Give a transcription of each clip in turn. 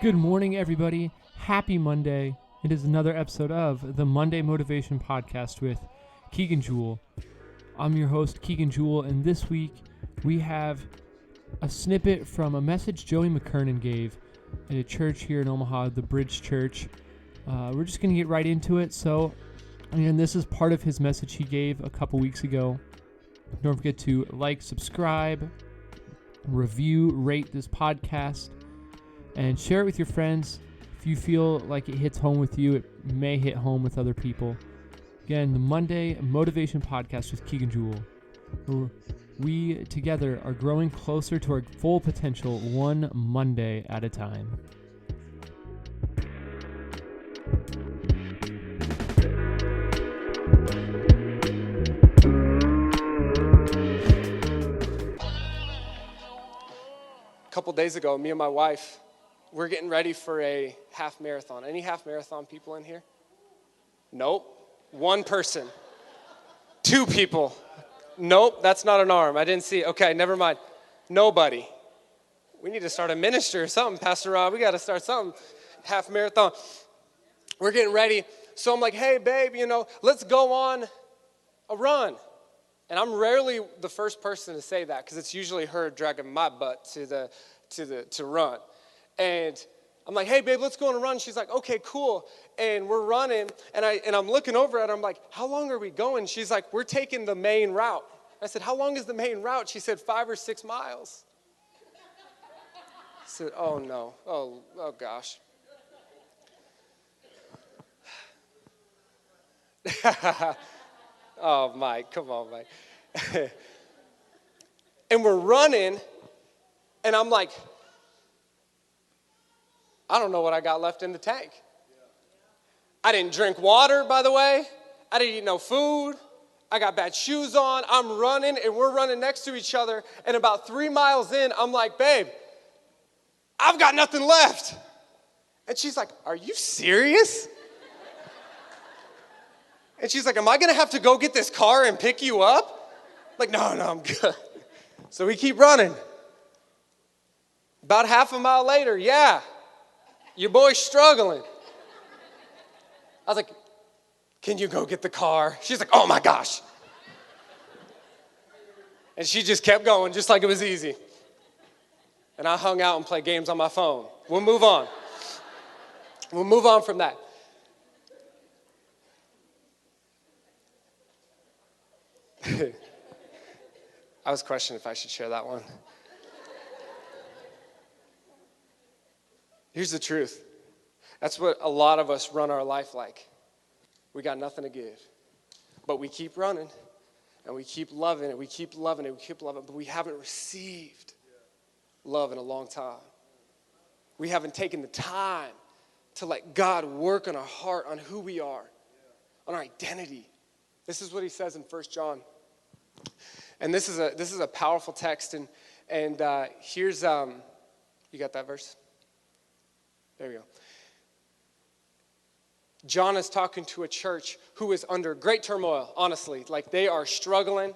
Good morning, everybody. Happy Monday. It is another episode of the Monday Motivation Podcast with Keegan Jewell. I'm your host, Keegan Jewell, and this week we have a snippet from a message Joey McKernan gave at a church here in Omaha, the Bridge Church. We're just going to get right into it. And this is part of his message he gave a couple weeks ago. Don't forget to like, subscribe, review, rate this podcast, and share it with your friends. If you feel like it hits home with you, it may hit home with other people. Again, the Monday Motivation Podcast with Keegan Jewell. We together are growing closer to our full potential one Monday at a time. A couple days ago, me and my wife, we're getting ready for a half marathon. Any half marathon people in here? Nope. One person. Two people. Nope, that's not an arm. I didn't see it. Okay, never mind. Nobody. We need to start a ministry or something, Pastor Rob. We got to start something. Half marathon. We're getting ready. So I'm like, hey, babe, let's go on a run. And I'm rarely the first person to say that because it's usually her dragging my butt to run. And I'm like, hey, babe, let's go on a run. She's like, okay, cool. And we're running, and I'm looking over at her. I'm like, how long are we going? She's like, we're taking the main route. I said, how long is the main route? She said, 5 or 6 miles. I said, oh, no. Oh, gosh. Oh, Mike, come on, Mike. And we're running, and I'm like, I don't know what I got left in the tank. I didn't drink water, by the way. I didn't eat no food. I got bad shoes on. I'm running, and we're running next to each other. And about 3 miles in, I'm like, babe, I've got nothing left. And she's like, are you serious? And she's like, am I going to have to go get this car and pick you up? I'm like, no, I'm good. So we keep running. About half a mile later, your boy's struggling. I was like, can you go get the car? She's like, oh my gosh. And she just kept going just like it was easy. And I hung out and played games on my phone. We'll move on. We'll move on from that. I was questioning if I should share that one. Here's the truth. That's what a lot of us run our life like. We got nothing to give. But we keep running, and we keep loving it, we keep loving it, we keep loving it, but we haven't received love in a long time. We haven't taken the time to let God work on our heart, on who we are, on our identity. This is what he says in 1 John. And this is a powerful text, and here's, you got that verse? There we go. John is talking to a church who is under great turmoil, honestly. Like, they are struggling.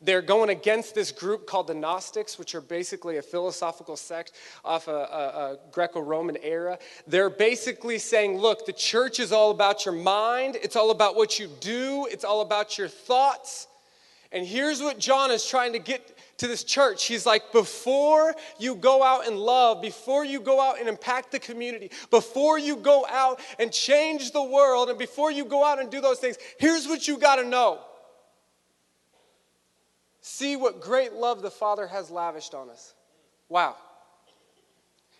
They're going against this group called the Gnostics, which are basically a philosophical sect off a Greco-Roman era. They're basically saying, look, the church is all about your mind. It's all about what you do. It's all about your thoughts. And here's what John is trying to get to this church. He's like, before you go out and love, before you go out and impact the community, before you go out and change the world, and before you go out and do those things, here's what you got to know. See what great love the Father has lavished on us. Wow.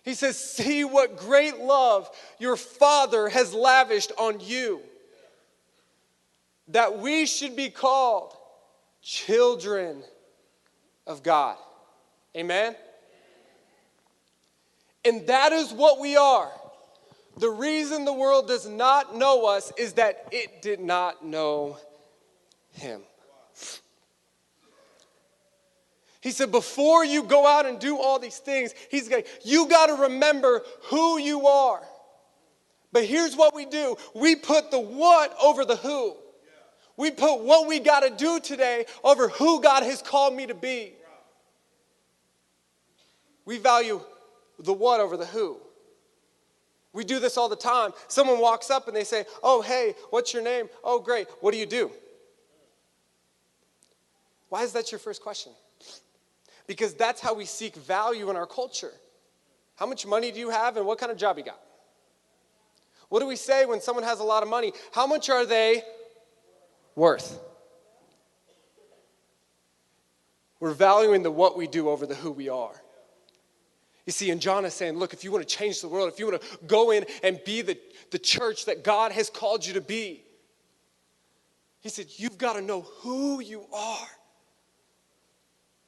He says, see what great love your Father has lavished on you. That we should be called children of God. Amen? And that is what we are. The reason the world does not know us is that it did not know him. He said, before you go out and do all these things, he's going, you got to remember who you are. But here's what we do. We put the what over the who. We put what we got to do today over who God has called me to be. We value the what over the who. We do this all the time. Someone walks up and they say, oh, hey, what's your name? Oh, great. What do you do? Why is that your first question? Because that's how we seek value in our culture. How much money do you have and what kind of job you got? What do we say when someone has a lot of money? How much are they worth? We're valuing the what we do over the who we are. You see, and John is saying, look, if you want to change the world, if you want to go in and be the church that God has called you to be, he said, you've got to know who you are.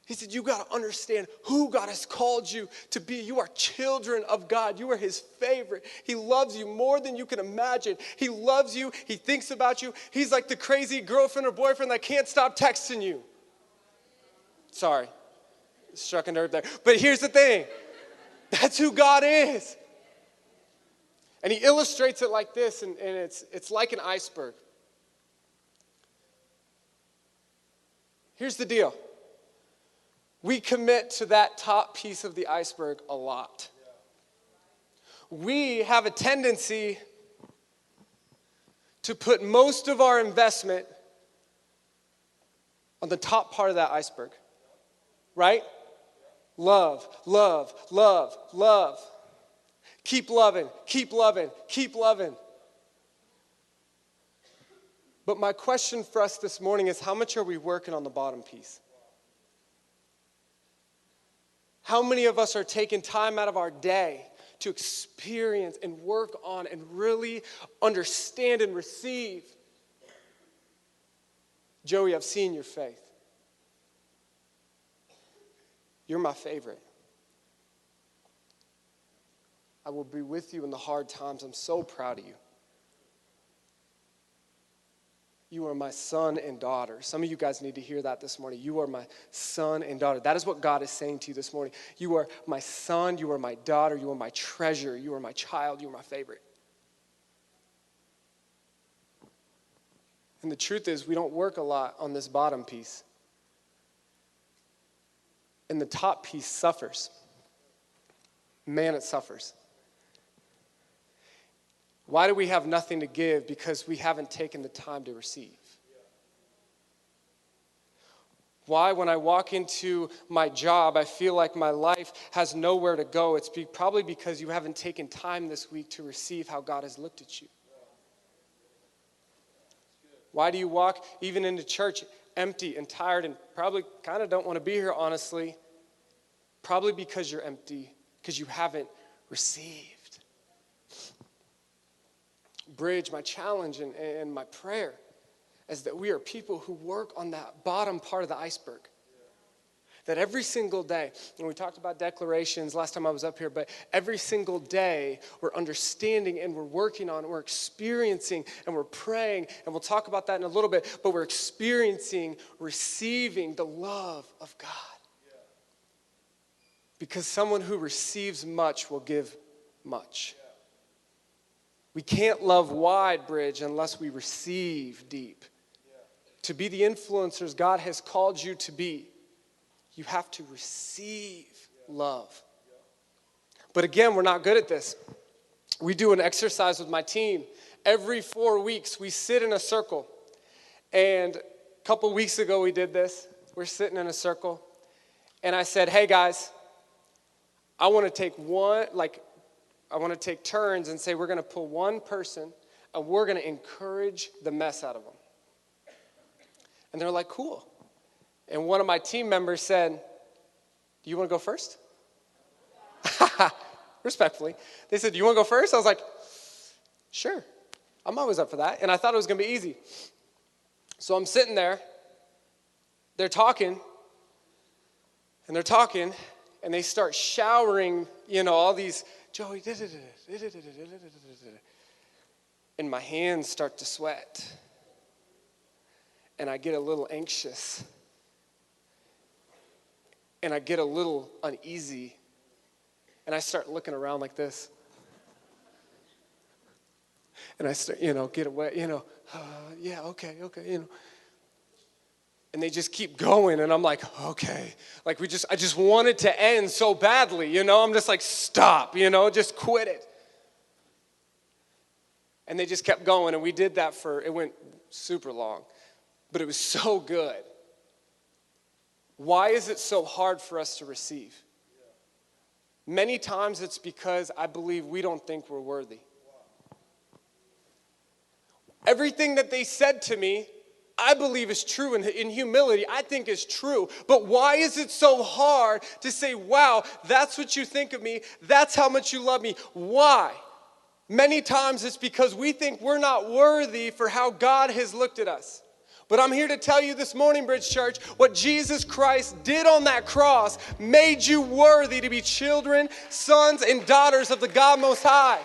He said, you got to understand who God has called you to be. You are children of God. You are his favorite. He loves you more than you can imagine. He loves you. He thinks about you. He's like the crazy girlfriend or boyfriend that can't stop texting you. Sorry, struck a nerve there. But here's the thing. That's who God is. And he illustrates it like this, and it's like an iceberg. Here's the deal. We commit to that top piece of the iceberg a lot. We have a tendency to put most of our investment on the top part of that iceberg, right? Love, love, love, love. Keep loving, keep loving, keep loving. But my question for us this morning is, how much are we working on the bottom piece? How many of us are taking time out of our day to experience and work on and really understand and receive? Joey, I've seen your faith. You're my favorite. I will be with you in the hard times. I'm so proud of you. You are my son and daughter. Some of you guys need to hear that this morning. You are my son and daughter. That is what God is saying to you this morning. You are my son. You are my daughter. You are my treasure. You are my child. You are my favorite. And the truth is, we don't work a lot on this bottom piece. And the top piece suffers. Man, it suffers. Why do we have nothing to give? Because we haven't taken the time to receive. Why, when I walk into my job, I feel like my life has nowhere to go? It's probably because you haven't taken time this week to receive how God has looked at you. Why do you walk even into church empty and tired and probably kind of don't want to be here, honestly? Probably because you're empty, because you haven't received. Bridge, my challenge and my prayer is that we are people who work on that bottom part of the iceberg. That every single day, and we talked about declarations last time I was up here, but every single day we're understanding and we're working on, we're experiencing and we're praying, and we'll talk about that in a little bit, but we're experiencing, receiving the love of God. Because someone who receives much will give much. We can't love wide, Bridge, unless we receive deep. To be the influencers God has called you to be, you have to receive love. But again, we're not good at this. We do an exercise with my team. Every 4 weeks, we sit in a circle. And a couple weeks ago, we did this. We're sitting in a circle. And I said, hey, guys, I want to take turns and say we're going to pull one person and we're going to encourage the mess out of them. And they're like, cool. And one of my team members said, do you want to go first? Respectfully. They said, do you want to go first? I was like, sure. I'm always up for that. And I thought it was going to be easy. So I'm sitting there. They're talking. And they're talking. And they start showering, all these, Joey, and my hands start to sweat. And I get a little anxious. And I get a little uneasy. And I start looking around like this. And I start, get away, yeah, okay. And they just keep going, and I'm like, okay. Like I just want it to end so badly, I'm just like, stop, just quit it. And they just kept going, and we did that it went super long, but it was so good. Why is it so hard for us to receive? Many times it's because I believe we don't think we're worthy. Everything that they said to me, I believe is true in humility, I think is true. But why is it so hard to say, wow, that's what you think of me, that's how much you love me? Why? Many times it's because we think we're not worthy for how God has looked at us. But I'm here to tell you this morning, Bridge Church, what Jesus Christ did on that cross made you worthy to be children, sons, and daughters of the God Most High.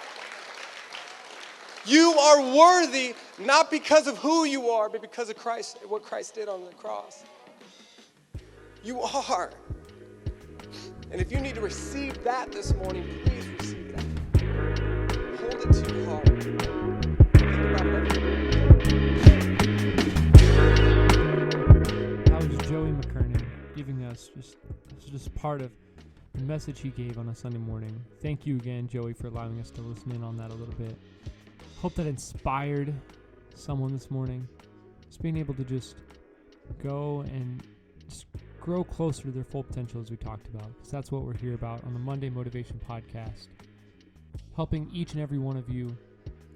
You are worthy not because of who you are, but because of Christ, what Christ did on the cross. You are. And if you need to receive that this morning, please receive that. Hold it to your heart. Think about it. That was Joey McKernan giving us just part of the message he gave on a Sunday morning. Thank you again, Joey, for allowing us to listen in on that a little bit. Hope that inspired someone this morning. Just being able to just go and just grow closer to their full potential, as we talked about, because that's what we're here about on the Monday Motivation Podcast. Helping each and every one of you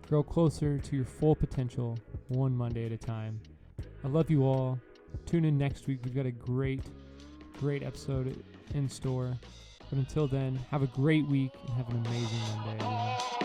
grow closer to your full potential, one Monday at a time. I love you all. Tune in next week. We've got a great episode in store. But until then, have a great week and have an amazing Monday, everyone.